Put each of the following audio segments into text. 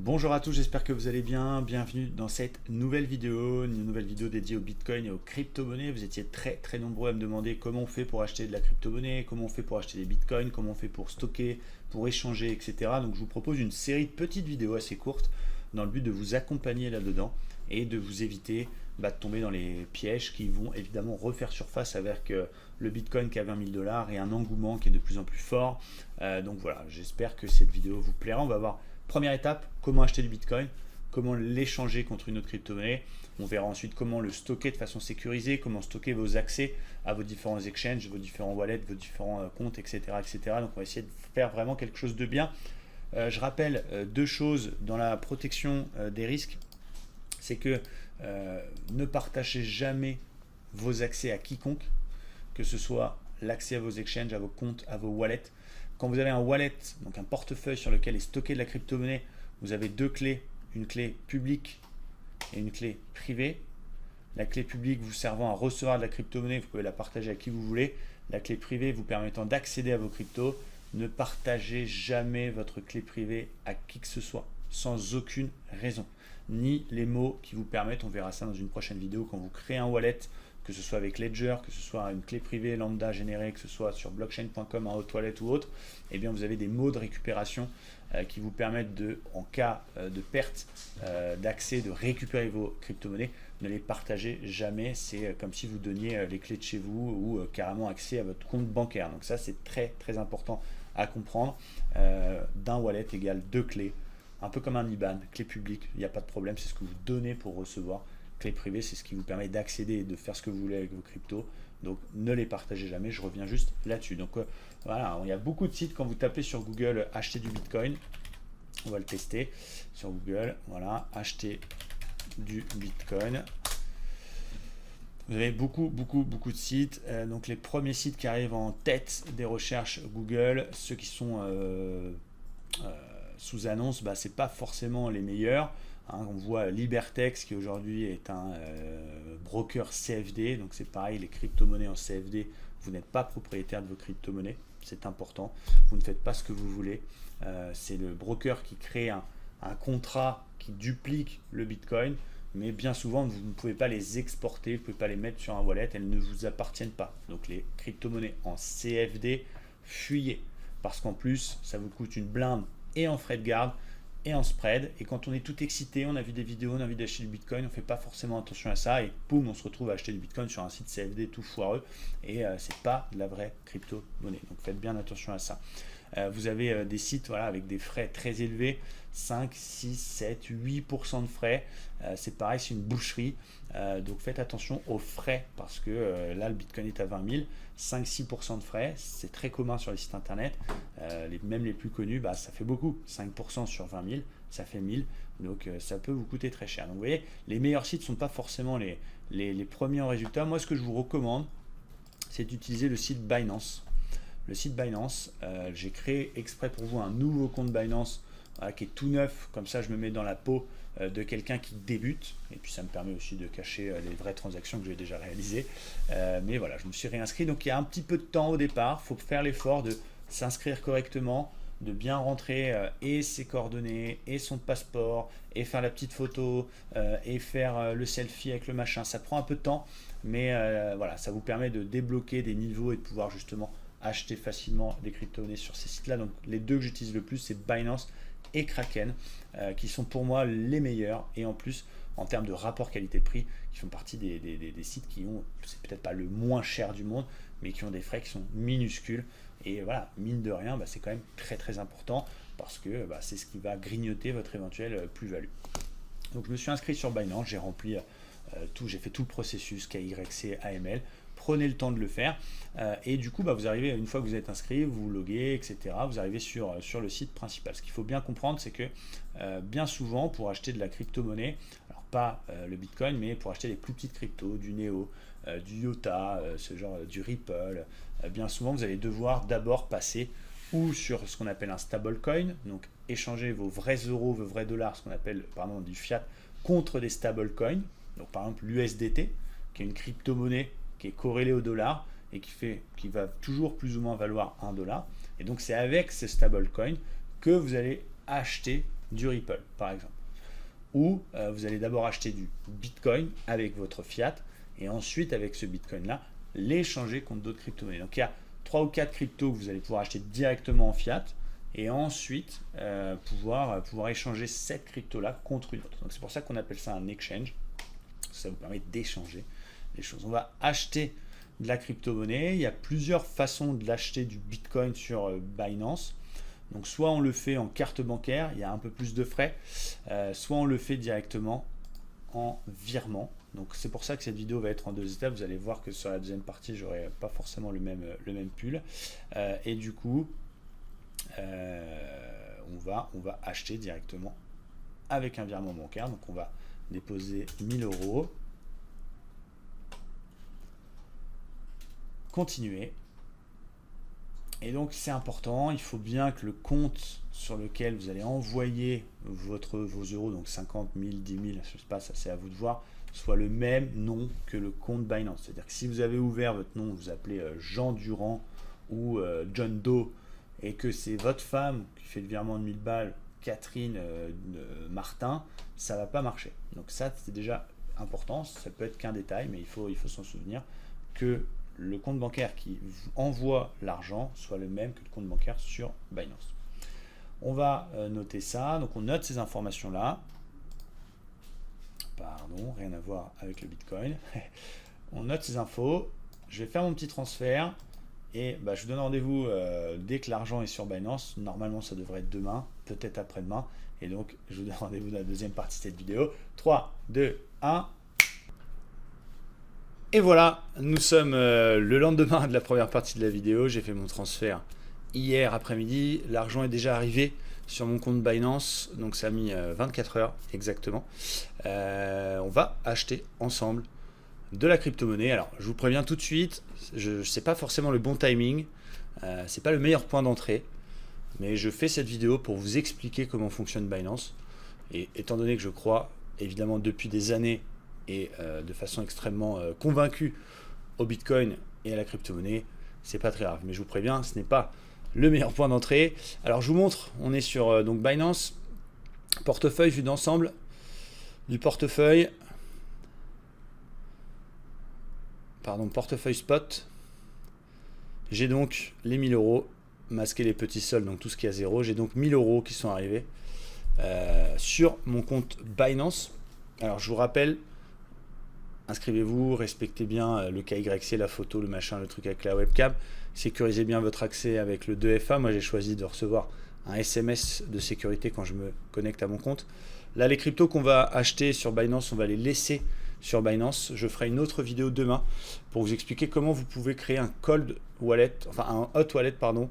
Bonjour à tous, j'espère que vous allez bien. Bienvenue dans cette nouvelle vidéo, une nouvelle vidéo dédiée au Bitcoin et aux crypto-monnaies. Vous étiez très nombreux à me demander comment on fait pour acheter de la crypto-monnaie, comment on fait pour acheter des Bitcoins, comment on fait pour stocker, pour échanger, etc. Donc je vous propose une série de petites vidéos assez courtes dans le but de vous accompagner là-dedans et de vous éviter de tomber dans les pièges qui vont évidemment refaire surface avec le Bitcoin qui a 20 000 dollars et un engouement qui est de plus en plus fort. Donc voilà, j'espère que cette vidéo vous plaira. On va voir. Première étape, comment acheter du Bitcoin, comment l'échanger contre une autre crypto-monnaie. On verra ensuite comment le stocker de façon sécurisée, comment stocker vos accès à vos différents exchanges, vos différents wallets, vos différents comptes, etc., etc. Donc on va essayer de faire vraiment quelque chose de bien. Je rappelle deux choses dans la protection des risques. C'est que ne partagez jamais vos accès à quiconque, que ce soit l'accès à vos exchanges, à vos comptes, à vos wallets. Quand vous avez un wallet, donc un portefeuille sur lequel est stocké de la crypto-monnaie, vous avez deux clés, une clé publique et une clé privée. La clé publique vous servant à recevoir de la crypto-monnaie, vous pouvez la partager à qui vous voulez. La clé privée vous permettant d'accéder à vos cryptos. Ne partagez jamais votre clé privée à qui que ce soit, sans aucune raison. Ni les mots qui vous permettent, on verra ça dans une prochaine vidéo, quand vous créez un wallet, que ce soit avec Ledger, que ce soit une clé privée lambda générée, que ce soit sur blockchain.com, en hot wallet ou autre, eh bien vous avez des mots de récupération qui vous permettent de, en cas de perte d'accès, de récupérer vos crypto-monnaies. Ne les partagez jamais, c'est comme si vous donniez les clés de chez vous ou carrément accès à votre compte bancaire. Donc ça c'est très important à comprendre. D'un wallet égale deux clés, un peu comme un IBAN, clé publique, il n'y a pas de problème, c'est ce que vous donnez pour recevoir. Clé privée, c'est ce qui vous permet d'accéder et de faire ce que vous voulez avec vos cryptos. Donc ne les partagez jamais, je reviens juste là-dessus. Donc voilà, il y a beaucoup de sites quand vous tapez sur Google acheter du Bitcoin. On va le tester sur Google. Voilà, acheter du Bitcoin. Vous avez beaucoup de sites. Donc les premiers sites qui arrivent en tête des recherches Google, ceux qui sont sous annonce, c'est pas forcément les meilleurs. On voit Libertex qui aujourd'hui est un broker CFD, donc c'est pareil, les crypto-monnaies en CFD, vous n'êtes pas propriétaire de vos crypto-monnaies, c'est important, vous ne faites pas ce que vous voulez, c'est le broker qui crée un contrat qui duplique le Bitcoin, mais bien souvent vous ne pouvez pas les exporter, vous ne pouvez pas les mettre sur un wallet, elles ne vous appartiennent pas. Donc les crypto-monnaies en CFD, fuyez, parce qu'en plus ça vous coûte une blinde et en frais de garde, et en spread, et quand on est tout excité, on a vu des vidéos, on a envie d'acheter du Bitcoin, on fait pas forcément attention à ça, et boum, on se retrouve à acheter du Bitcoin sur un site CFD tout foireux, et c'est pas de la vraie crypto-monnaie. Donc faites bien attention à ça. Vous avez des sites avec des frais très élevés, 5, 6, 7, 8% de frais. C'est pareil, c'est une boucherie. Donc faites attention aux frais parce que là, le Bitcoin est à 20 000. 5-6% de frais, c'est très commun sur les sites internet. Même les plus connus, ça fait beaucoup. 5% sur 20 000, ça fait 1000. Donc ça peut vous coûter très cher. Donc vous voyez, les meilleurs sites ne sont pas forcément les premiers en résultat. Moi, ce que je vous recommande, c'est d'utiliser le site Binance. Le site Binance, j'ai créé exprès pour vous un nouveau compte Binance qui est tout neuf, comme ça je me mets dans la peau de quelqu'un qui débute, et puis ça me permet aussi de cacher les vraies transactions que j'ai déjà réalisées. Mais voilà, je me suis réinscrit, donc il y a un petit peu de temps au départ, il faut faire l'effort de s'inscrire correctement, de bien rentrer et ses coordonnées, et son passeport, et faire la petite photo, et faire le selfie avec le machin. Ça prend un peu de temps, mais voilà, ça vous permet de débloquer des niveaux et de pouvoir justement acheter facilement des crypto-monnaies sur ces sites-là. Donc les deux que j'utilise le plus, c'est Binance et Kraken, qui sont pour moi les meilleurs, et en plus en termes de rapport qualité-prix, qui font partie des sites qui ont, c'est peut-être pas le moins cher du monde, mais qui ont des frais qui sont minuscules. Et voilà, mine de rien, c'est quand même très important, parce que c'est ce qui va grignoter votre éventuelle plus-value. Donc je me suis inscrit sur Binance, j'ai rempli j'ai fait tout le processus KYC, AML. Prenez le temps de le faire, et du coup vous arrivez, une fois que vous êtes inscrit, vous vous loguez, etc., vous arrivez sur le site principal. Ce qu'il faut bien comprendre, c'est que bien souvent, pour acheter de la crypto-monnaie, alors pas le Bitcoin, mais pour acheter les plus petites cryptos, du Neo, du IOTA, ce genre du Ripple, bien souvent vous allez devoir d'abord passer ou sur ce qu'on appelle un stablecoin, donc échanger vos vrais euros, vos vrais dollars, ce qu'on appelle du fiat, contre des stablecoins, donc par exemple l'USDT, qui est une crypto-monnaie qui est corrélé au dollar et qui va toujours plus ou moins valoir 1 dollar. Et donc c'est avec ces stablecoins que vous allez acheter du Ripple, par exemple. Ou vous allez d'abord acheter du Bitcoin avec votre fiat et ensuite avec ce Bitcoin-là, l'échanger contre d'autres crypto-monnaies. Donc il y a 3 ou 4 cryptos que vous allez pouvoir acheter directement en fiat et ensuite pouvoir échanger cette crypto-là contre une autre. Donc c'est pour ça qu'on appelle ça un exchange. Ça vous permet d'échanger les choses. On va acheter de la crypto-monnaie. Il y a plusieurs façons de l'acheter du Bitcoin sur Binance. Donc soit on le fait en carte bancaire, il y a un peu plus de frais, soit on le fait directement en virement. Donc c'est pour ça que cette vidéo va être en 2 étapes. Vous allez voir que sur la deuxième partie, j'aurai pas forcément le même pull. Et du coup, on va acheter directement avec un virement bancaire. Donc on va déposer 1000 euros. Continuer. Et donc c'est important, il faut bien que le compte sur lequel vous allez envoyer vos euros, donc 50 000, 10 000, je sais pas, ça c'est à vous de voir, soit le même nom que le compte Binance. C'est-à-dire que si vous avez ouvert votre nom, vous appelez Jean Durand ou John Doe, et que c'est votre femme qui fait le virement de 1000 balles, Catherine Martin, ça va pas marcher. Donc ça c'est déjà important, ça peut être qu'un détail, mais il faut s'en souvenir que le compte bancaire qui envoie l'argent soit le même que le compte bancaire sur Binance. On va noter ça, donc on note ces informations-là. Pardon, rien à voir avec le Bitcoin. On note ces infos, je vais faire mon petit transfert et je vous donne rendez-vous dès que l'argent est sur Binance. Normalement, ça devrait être demain, peut-être après-demain. Et donc, je vous donne rendez-vous dans la deuxième partie de cette vidéo. 3, 2, 1... Et voilà, nous sommes le lendemain de la première partie de la vidéo. J'ai fait mon transfert hier après-midi. L'argent est déjà arrivé sur mon compte Binance. Donc ça a mis 24 heures exactement. On va acheter ensemble de la crypto-monnaie. Alors je vous préviens tout de suite, je sais pas forcément le bon timing. C'est pas le meilleur point d'entrée. Mais je fais cette vidéo pour vous expliquer comment fonctionne Binance. Et étant donné que je crois évidemment depuis des années et de façon extrêmement convaincue au Bitcoin et à la crypto-monnaie, c'est pas très grave. Mais je vous préviens, ce n'est pas le meilleur point d'entrée. Alors je vous montre, on est sur donc Binance, portefeuille vue d'ensemble du portefeuille, portefeuille spot. J'ai donc les 1000 euros, masquer les petits soldes, donc tout ce qui est à zéro. J'ai donc 1000 euros qui sont arrivés sur mon compte Binance. Alors je vous rappelle, inscrivez-vous, respectez bien le KYC, la photo, le machin, le truc avec la webcam. Sécurisez bien votre accès avec le 2FA. Moi, j'ai choisi de recevoir un SMS de sécurité quand je me connecte à mon compte. Là, les cryptos qu'on va acheter sur Binance, on va les laisser sur Binance. Je ferai une autre vidéo demain pour vous expliquer comment vous pouvez créer un cold wallet, enfin un hot wallet, pardon,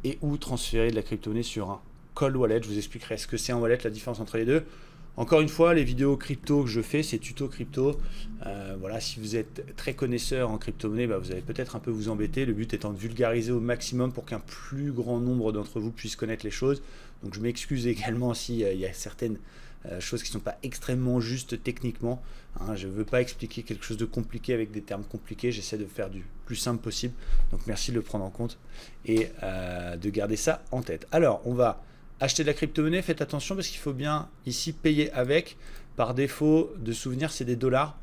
et où transférer de la crypto-monnaie sur un cold wallet. Je vous expliquerai ce que c'est un wallet, la différence entre les deux. Encore une fois, les vidéos crypto que je fais, c'est tuto crypto. Voilà, si vous êtes très connaisseur en crypto-monnaie, vous allez peut-être un peu vous embêter. Le but étant de vulgariser au maximum pour qu'un plus grand nombre d'entre vous puissent connaître les choses. Donc je m'excuse également s'il y a certaines choses qui ne sont pas extrêmement justes techniquement. Je ne veux pas expliquer quelque chose de compliqué avec des termes compliqués. J'essaie de faire du plus simple possible. Donc merci de le prendre en compte et de garder ça en tête. Alors, on va acheter de la crypto-monnaie, faites attention parce qu'il faut bien ici payer avec. Par défaut de souvenir, c'est des dollars.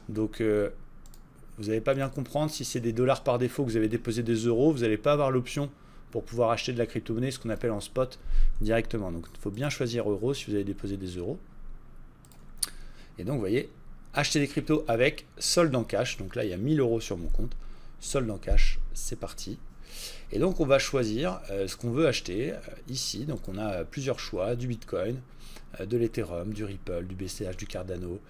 Donc, vous n'allez pas bien comprendre. Si c'est des dollars par défaut, que vous avez déposé des euros, vous n'allez pas avoir l'option pour pouvoir acheter de la crypto-monnaie, ce qu'on appelle en spot directement. Donc, il faut bien choisir euros si vous avez déposé des euros. Et donc, vous voyez, acheter des cryptos avec solde en cash. Donc là, il y a 1000 euros sur mon compte. Solde en cash, c'est parti. Et donc on va choisir ce qu'on veut acheter ici. Donc on a plusieurs choix, du Bitcoin, de l'Ethereum, du Ripple, du BCH, du Cardano,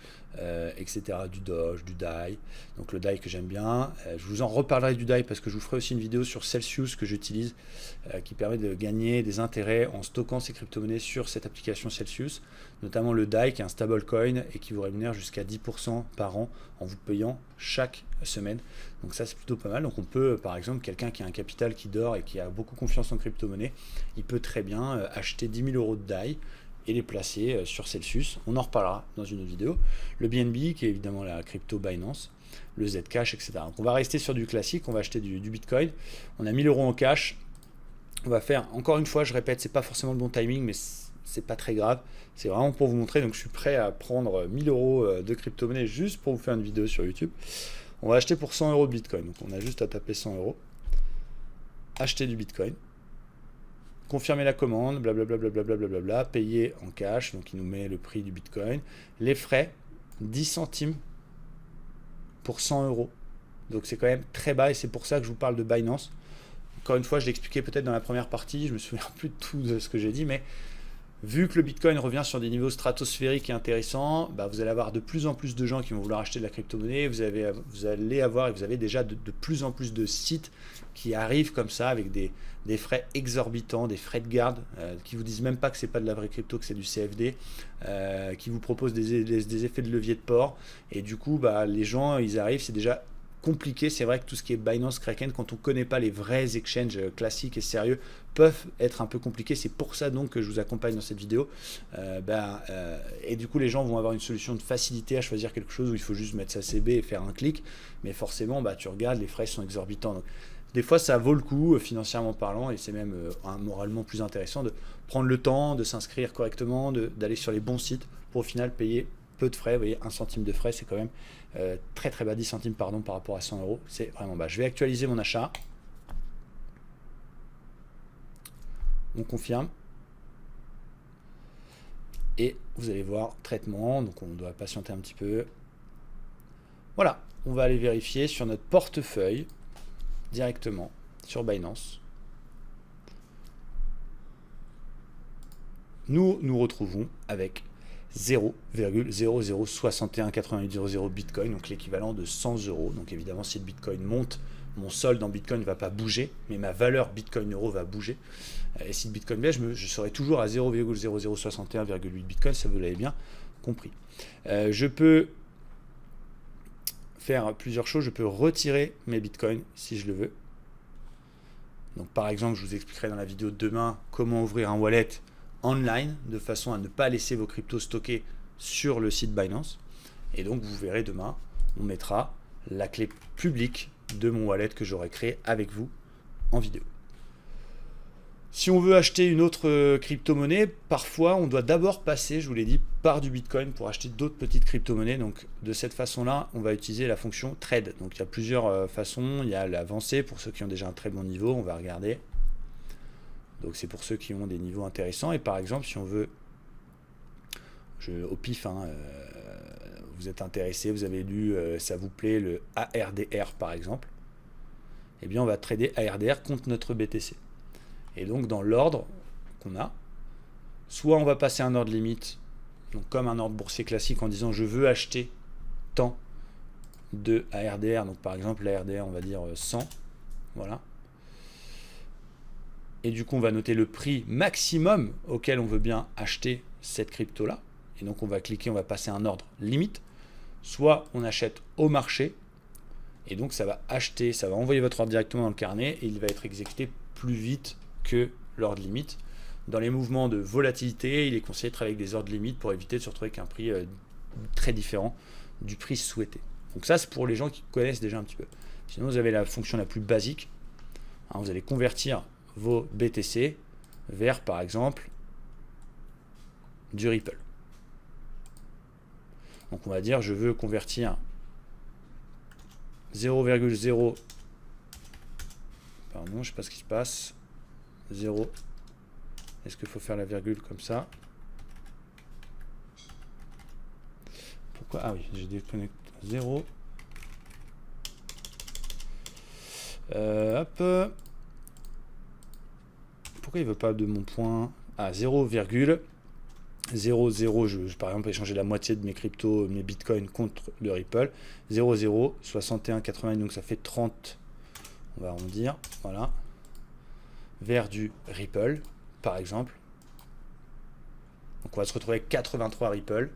etc., du Doge, du DAI. Donc le DAI que j'aime bien. Je vous en reparlerai du DAI parce que je vous ferai aussi une vidéo sur Celsius que j'utilise qui permet de gagner des intérêts en stockant ces crypto-monnaies sur cette application Celsius. Notamment le DAI qui est un stablecoin et qui vous rémunère jusqu'à 10% par an en vous payant chaque semaine. Donc ça c'est plutôt pas mal. Donc on peut, par exemple, quelqu'un qui a un capital qui dort et qui a beaucoup confiance en crypto-monnaie, il peut très bien acheter 10 000 euros de DAI et les placer sur Celsius. On en reparlera dans une autre vidéo. Le BNB qui est évidemment la crypto Binance, le Zcash, etc. Donc on va rester sur du classique, on va acheter du Bitcoin. On a 1000 euros en cash. On va faire, encore une fois, je répète, c'est pas forcément le bon timing, mais c'est pas très grave. C'est vraiment pour vous montrer. Donc je suis prêt à prendre 1000 euros de crypto-monnaie juste pour vous faire une vidéo sur YouTube. On va acheter pour 100 euros de Bitcoin. Donc on a juste à taper 100 euros. Acheter du Bitcoin. Confirmer la commande, blablabla, payer en cash. Donc il nous met le prix du Bitcoin. Les frais, 10 centimes pour 100 euros. Donc c'est quand même très bas et c'est pour ça que je vous parle de Binance. Encore une fois, je l'expliquais peut-être dans la première partie, je me souviens plus de tout de ce que j'ai dit, mais vu que le Bitcoin revient sur des niveaux stratosphériques et intéressants, bah vous allez avoir de plus en plus de gens qui vont vouloir acheter de la crypto-monnaie. Vous allez avoir, et vous avez déjà de plus en plus de sites qui arrivent comme ça avec des frais exorbitants, des frais de garde, qui vous disent même pas que c'est pas de la vraie crypto, que c'est du CFD, qui vous proposent des effets de levier de port. Et du coup, bah, les gens, ils arrivent, c'est déjà compliqué. C'est vrai que tout ce qui est Binance, Kraken, quand on ne connaît pas les vrais exchanges classiques et sérieux, peuvent être un peu compliqués. C'est pour ça donc que je vous accompagne dans cette vidéo. Et du coup, les gens vont avoir une solution de facilité à choisir quelque chose où il faut juste mettre sa CB et faire un clic. Mais forcément, bah, tu regardes, les frais sont exorbitants. Donc, des fois, ça vaut le coup, financièrement parlant, et c'est même moralement plus intéressant de prendre le temps, de s'inscrire correctement, d'aller sur les bons sites pour au final payer peu de frais. Vous voyez, 1 centime de frais, c'est quand même très très bas, 10 centimes pardon, par rapport à 100 euros. C'est vraiment bas. Je vais actualiser mon achat. On confirme. Et vous allez voir, traitement. Donc on doit patienter un petit peu. Voilà, on va aller vérifier sur notre portefeuille directement sur Binance. Nous nous retrouvons avec 0,00618800 Bitcoin, donc l'équivalent de 100 euros. Donc évidemment, si le Bitcoin monte, mon solde en Bitcoin ne va pas bouger, mais ma valeur Bitcoin euro va bouger. Et si le Bitcoin baisse, je serai toujours à 0,0061,8 Bitcoin, ça vous l'avez bien compris. Je peux faire plusieurs choses. Je peux retirer mes Bitcoins si je le veux. Donc par exemple, je vous expliquerai dans la vidéo de demain comment ouvrir un wallet online de façon à ne pas laisser vos cryptos stockés sur le site Binance. Et donc vous verrez demain, on mettra la clé publique de mon wallet que j'aurai créé avec vous en vidéo. Si on veut acheter une autre crypto-monnaie, parfois on doit d'abord passer, je vous l'ai dit, par du Bitcoin pour acheter d'autres petites crypto-monnaies. Donc de cette façon-là, on va utiliser la fonction trade. Donc il y a plusieurs façons. Il y a l'avancée pour ceux qui ont déjà un très bon niveau, on va regarder. Donc c'est pour ceux qui ont des niveaux intéressants. Et par exemple, si on veut, au pif, vous êtes intéressé, vous avez lu, ça vous plaît, le ARDR par exemple, eh bien on va trader ARDR contre notre BTC. Et donc dans l'ordre qu'on a, soit on va passer un ordre limite, donc comme un ordre boursier classique en disant je veux acheter tant de ARDR, donc par exemple l'ARDR on va dire 100, voilà. Et du coup on va noter le prix maximum auquel on veut bien acheter cette crypto là. Et donc on va cliquer, on va passer un ordre limite. Soit on achète au marché, et donc ça va acheter, ça va envoyer votre ordre directement dans le carnet, et il va être exécuté plus vite que l'ordre limite. Dans les mouvements de volatilité, il est conseillé de travailler avec des ordres limites pour éviter de se retrouver avec un prix très différent du prix souhaité. Donc ça c'est pour les gens qui connaissent déjà un petit peu. Sinon vous avez la fonction la plus basique. Vous allez convertir vos BTC vers par exemple du Ripple. Donc on va dire je veux convertir 0,0, pardon, je sais pas ce qui se passe, 0, est-ce qu'il faut faire la virgule comme ça? Pourquoi? Ah oui, j'ai déconnecté 0. Hop. Pourquoi il veut pas de mon point? Ah, 0,00, par exemple, échanger la moitié de mes cryptos, mes bitcoins contre le Ripple. 0,06180, donc ça fait 30, on va arrondir, voilà, vers du Ripple, par exemple. Donc on va se retrouver avec 83 Ripple.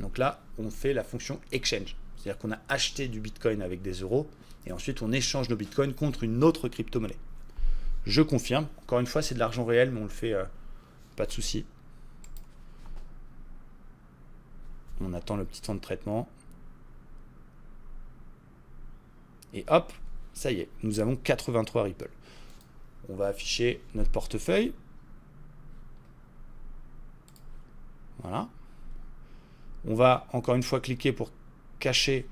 Donc là, on fait la fonction exchange. C'est-à-dire qu'on a acheté du bitcoin avec des euros et ensuite on échange nos bitcoins contre une autre crypto-monnaie. Je confirme. Encore une fois, c'est de l'argent réel, mais on le fait, pas de souci. On attend le petit temps de traitement. Et hop, ça y est, nous avons 83 Ripple. On va afficher notre portefeuille. Voilà. On va encore une fois cliquer pour cacher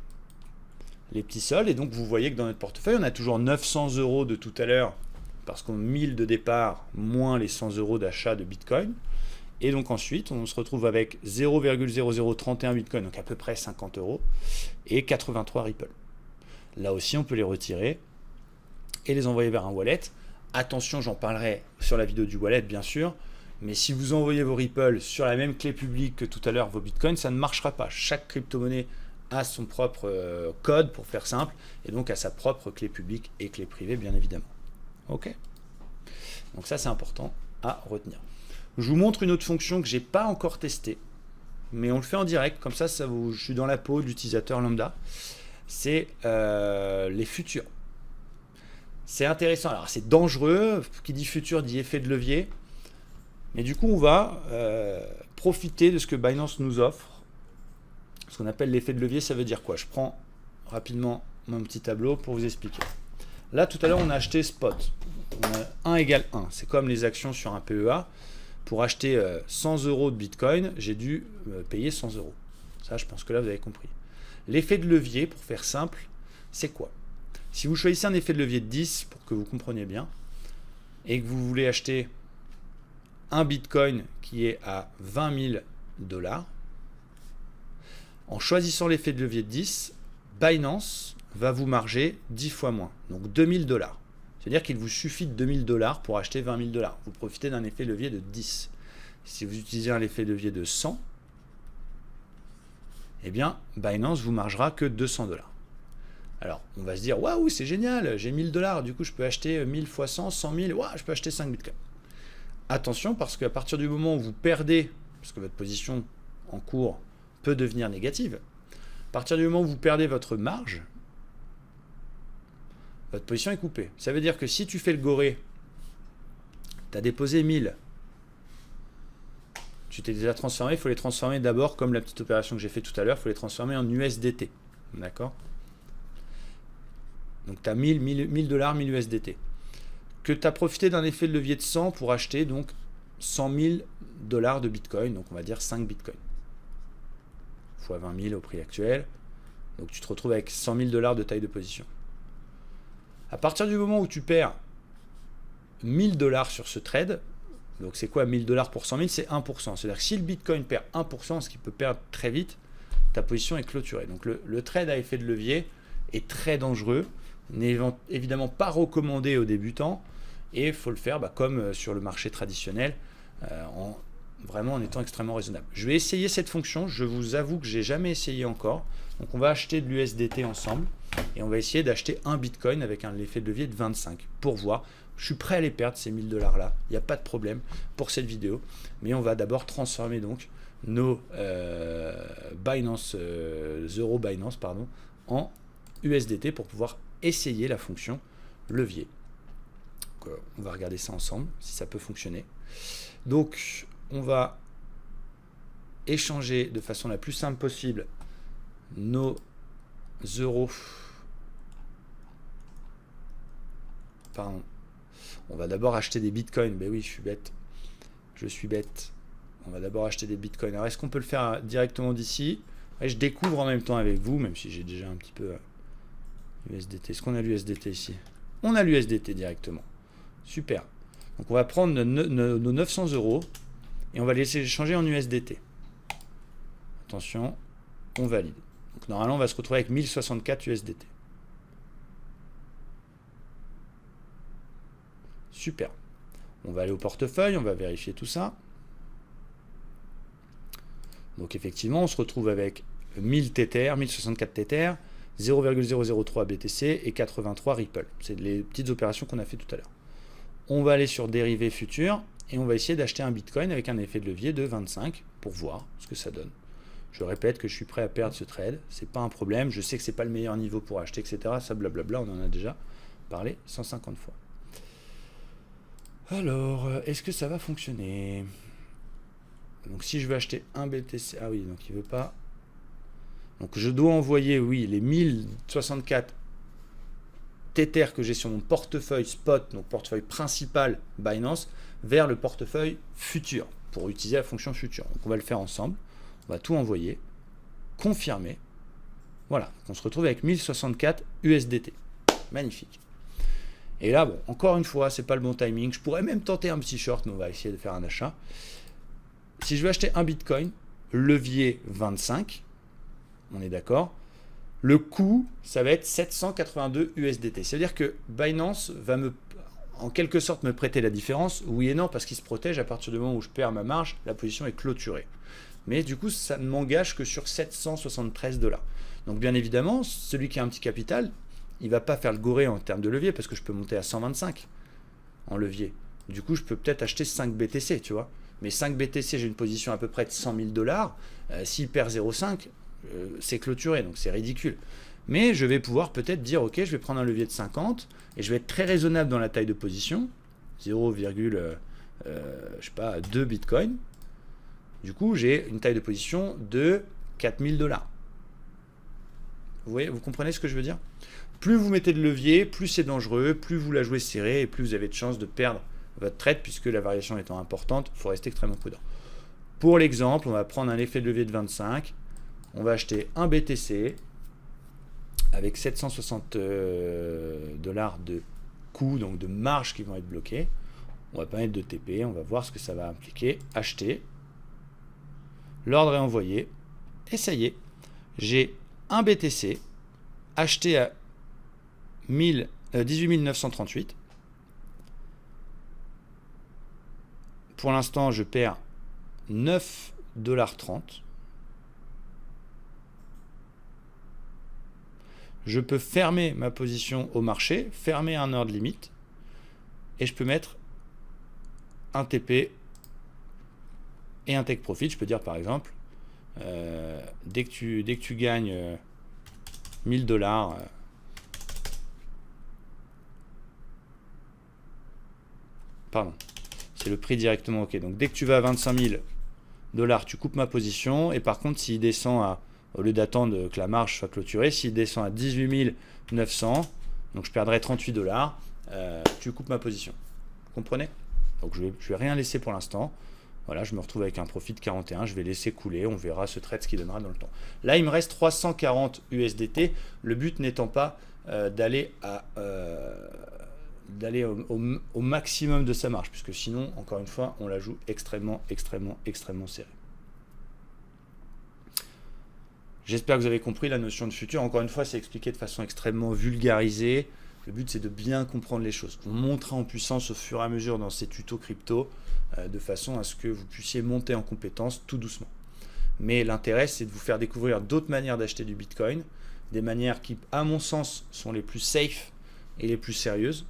les petits soldes. Et donc, vous voyez que dans notre portefeuille, on a toujours 900 € de tout à l'heure parce qu'on a 1000 de départ moins les 100 € d'achat de Bitcoin. Et donc ensuite, on se retrouve avec 0,0031 Bitcoin, donc à peu près 50 € et 83 Ripple. Là aussi, on peut les retirer et les envoyer vers un wallet. Attention, j'en parlerai sur la vidéo du wallet, bien sûr. Mais si vous envoyez vos Ripple sur la même clé publique que tout à l'heure, vos Bitcoins, ça ne marchera pas. Chaque crypto-monnaie a son propre code, pour faire simple, et donc a sa propre clé publique et clé privée, bien évidemment. Ok. Donc ça, c'est important à retenir. Je vous montre une autre fonction que je n'ai pas encore testée, mais on le fait en direct, comme ça, je suis dans la peau de l'utilisateur lambda. C'est les futurs. C'est intéressant. Alors, c'est dangereux. Qui dit futur dit effet de levier. Mais du coup, on va profiter de ce que Binance nous offre. Ce qu'on appelle l'effet de levier, ça veut dire quoi? Je prends rapidement mon petit tableau pour vous expliquer. Là, tout à l'heure, on a acheté spot. On a 1 égale 1. C'est comme les actions sur un PEA. Pour acheter 100 € de Bitcoin, j'ai dû payer 100 €. Ça, je pense que là, vous avez compris. L'effet de levier, pour faire simple, c'est quoi? Si vous choisissez un effet de levier de 10, pour que vous compreniez bien, et que vous voulez acheter un Bitcoin qui est à 20 000 $, en choisissant l'effet de levier de 10, Binance va vous marger 10 fois moins, donc 2000 $. C'est-à-dire qu'il vous suffit de 2000 $ pour acheter 20 000 $. Vous profitez d'un effet de levier de 10. Si vous utilisez un effet de levier de 100, eh bien, Binance vous margera que 200 $. Alors, on va se dire, waouh, c'est génial, j'ai 1000 $, du coup, je peux acheter 1000 fois 100, 100 000, waouh, je peux acheter 5 Bitcoin. Attention, parce qu'à partir du moment où vous perdez, parce que votre position en cours peut devenir négative, à partir du moment où vous perdez votre marge, votre position est coupée. Ça veut dire que si tu fais le goré, tu as déposé 1000, tu t'es déjà transformé, il faut les transformer d'abord, comme la petite opération que j'ai fait tout à l'heure, il faut les transformer en USDT. D'accord? Donc tu as 1000 $, 1000 USDT. Que tu as profité d'un effet de levier de 100 pour acheter donc 100 000 $ de Bitcoin, donc on va dire 5 Bitcoin. Fois 20 000 au prix actuel. Donc tu te retrouves avec 100 000 $ de taille de position. À partir du moment où tu perds 1000 $ sur ce trade, donc c'est quoi 1000 $ pour 100 000? C'est 1%. C'est-à-dire que si le Bitcoin perd 1%, ce qui peut perdre très vite, ta position est clôturée. Donc le trade à effet de levier est très dangereux, n'est évidemment pas recommandé aux débutants, et il faut le faire comme sur le marché traditionnel, vraiment en étant extrêmement raisonnable. Je vais essayer cette fonction, je vous avoue que je n'ai jamais essayé encore. Donc on va acheter de l'USDT ensemble, et on va essayer d'acheter un Bitcoin avec un effet de levier de 25 pour voir. Je suis prêt à les perdre, ces 1000 $ là, il n'y a pas de problème pour cette vidéo, mais on va d'abord transformer donc nos Binance, Binance en USDT pour pouvoir essayer la fonction levier. Donc, on va regarder ça ensemble, si ça peut fonctionner. Donc, on va échanger de façon la plus simple possible nos euros. Pardon. On va d'abord acheter des bitcoins. Ben oui, je suis bête. Je suis bête. On va d'abord acheter des bitcoins. Alors, est-ce qu'on peut le faire directement d'ici? Je découvre en même temps avec vous, même si j'ai déjà un petit peu USDT. Est-ce qu'on a l'USDT ici? On a l'USDT directement. Super. Donc, on va prendre nos 900 € et on va laisser changer en USDT. Attention, on valide. Donc, normalement, on va se retrouver avec 1064 USDT. Super. On va aller au portefeuille, on va vérifier tout ça. Donc effectivement, on se retrouve avec 1000 Tether, 1064 Tether, 0,003 BTC et 83 Ripple. C'est les petites opérations qu'on a fait tout à l'heure. On va aller sur dérivés futurs et on va essayer d'acheter un Bitcoin avec un effet de levier de 25 pour voir ce que ça donne. Je répète que je suis prêt à perdre ce trade, c'est pas un problème. Je sais que c'est pas le meilleur niveau pour acheter, etc. Ça blablabla, on en a déjà parlé 150 fois. Alors, est-ce que ça va fonctionner? Donc si je veux acheter un BTC, ah oui, donc il veut pas. Donc je dois envoyer, oui, les 1064 Tether que j'ai sur mon portefeuille spot, donc portefeuille principal Binance, vers le portefeuille futur. pour utiliser la fonction future. Donc on va le faire ensemble. On va tout envoyer. Confirmer. Voilà, on se retrouve avec 1064 USDT. Magnifique. Et là, bon, encore une fois, c'est pas le bon timing. Je pourrais même tenter un petit short, mais on va essayer de faire un achat. Si je veux acheter un Bitcoin, levier 25, on est d'accord. Le coût, ça va être 782 USDT. C'est-à-dire que Binance va en quelque sorte me prêter la différence. Oui et non, parce qu'il se protège à partir du moment où je perds ma marge, la position est clôturée. Mais du coup, ça ne m'engage que sur 773 $. Donc bien évidemment, celui qui a un petit capital, il ne va pas faire le goré en termes de levier, parce que je peux monter à 125 en levier. Du coup, je peux peut-être acheter 5 BTC, tu vois. Mais 5 BTC, j'ai une position à peu près de 100 000 $. S'il perd 0,5, c'est clôturé, donc c'est ridicule. Mais je vais pouvoir peut-être dire, ok, je vais prendre un levier de 50, et je vais être très raisonnable dans la taille de position, 0,2 Bitcoin. Du coup, j'ai une taille de position de 4000 $. Vous voyez, vous comprenez ce que je veux dire? Plus vous mettez de levier, plus c'est dangereux, plus vous la jouez serrée, et plus vous avez de chances de perdre votre trade, puisque la variation étant importante, il faut rester extrêmement prudent. Pour l'exemple, on va prendre un effet de levier de 25, on va acheter un BTC avec 760 $ de coûts, donc de marge qui vont être bloqués. On va pas mettre de TP, on va voir ce que ça va impliquer. Acheter. L'ordre est envoyé. Et ça y est, j'ai un BTC acheté à 18 938. Pour l'instant, je perds 9,30 $. Je peux fermer ma position au marché, fermer un ordre limite, et je peux mettre un TP et un take profit. Je peux dire par exemple, dès que tu gagnes 1000 $, pardon, c'est le prix directement, ok. Donc dès que tu vas à 25 000 $, tu coupes ma position, et par contre, s'il descend à, au lieu d'attendre que la marge soit clôturée, s'il descend à 18 900, donc je perdrai 38 $, tu coupes ma position. Vous comprenez? Donc je vais rien laisser pour l'instant. Voilà, je me retrouve avec un profit de 41, je vais laisser couler, on verra ce trade ce qu'il donnera dans le temps. Là, il me reste 340 USDT, le but n'étant pas d'aller au maximum de sa marge, puisque sinon, encore une fois, on la joue extrêmement serrée. J'espère que vous avez compris la notion de futur. Encore une fois, c'est expliqué de façon extrêmement vulgarisée. Le but, c'est de bien comprendre les choses. On montera en puissance au fur et à mesure dans ces tutos crypto, de façon à ce que vous puissiez monter en compétences tout doucement. Mais l'intérêt, c'est de vous faire découvrir d'autres manières d'acheter du Bitcoin, des manières qui, à mon sens, sont les plus safe et les plus sérieuses,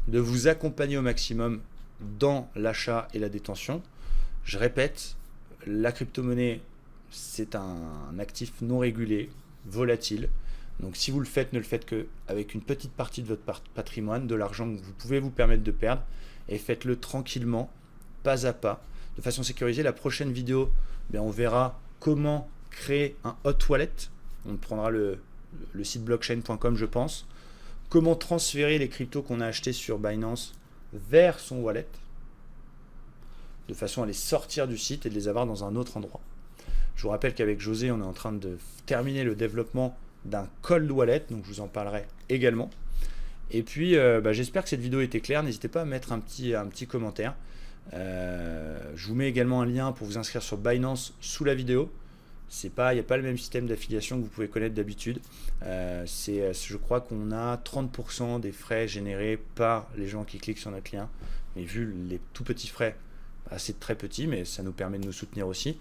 de vous accompagner au maximum dans l'achat et la détention. Je répète, la crypto-monnaie, c'est un actif non régulé, volatile. Donc si vous le faites, ne le faites qu'avec une petite partie de votre patrimoine, de l'argent que vous pouvez vous permettre de perdre, et faites-le tranquillement, pas à pas, de façon sécurisée. La prochaine vidéo, on verra comment créer un hot wallet. On prendra le site blockchain.com, je pense. Comment transférer les cryptos qu'on a achetés sur Binance vers son wallet, de façon à les sortir du site et de les avoir dans un autre endroit. Je vous rappelle qu'avec José, on est en train de terminer le développement d'un cold wallet, donc je vous en parlerai également. Et puis, j'espère que cette vidéo était claire. N'hésitez pas à mettre un petit commentaire. Je vous mets également un lien pour vous inscrire sur Binance sous la vidéo. Il n'y a pas le même système d'affiliation que vous pouvez connaître d'habitude. Je crois qu'on a 30% des frais générés par les gens qui cliquent sur notre lien. Mais vu les tout petits frais, c'est très petit, mais ça nous permet de nous soutenir aussi.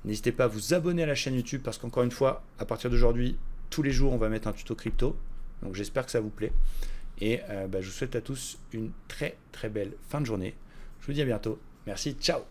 N'hésitez pas à vous abonner à la chaîne YouTube, parce qu'encore une fois, à partir d'aujourd'hui, tous les jours, on va mettre un tuto crypto. Donc j'espère que ça vous plaît. Et je vous souhaite à tous une très belle fin de journée. Je vous dis à bientôt. Merci, ciao!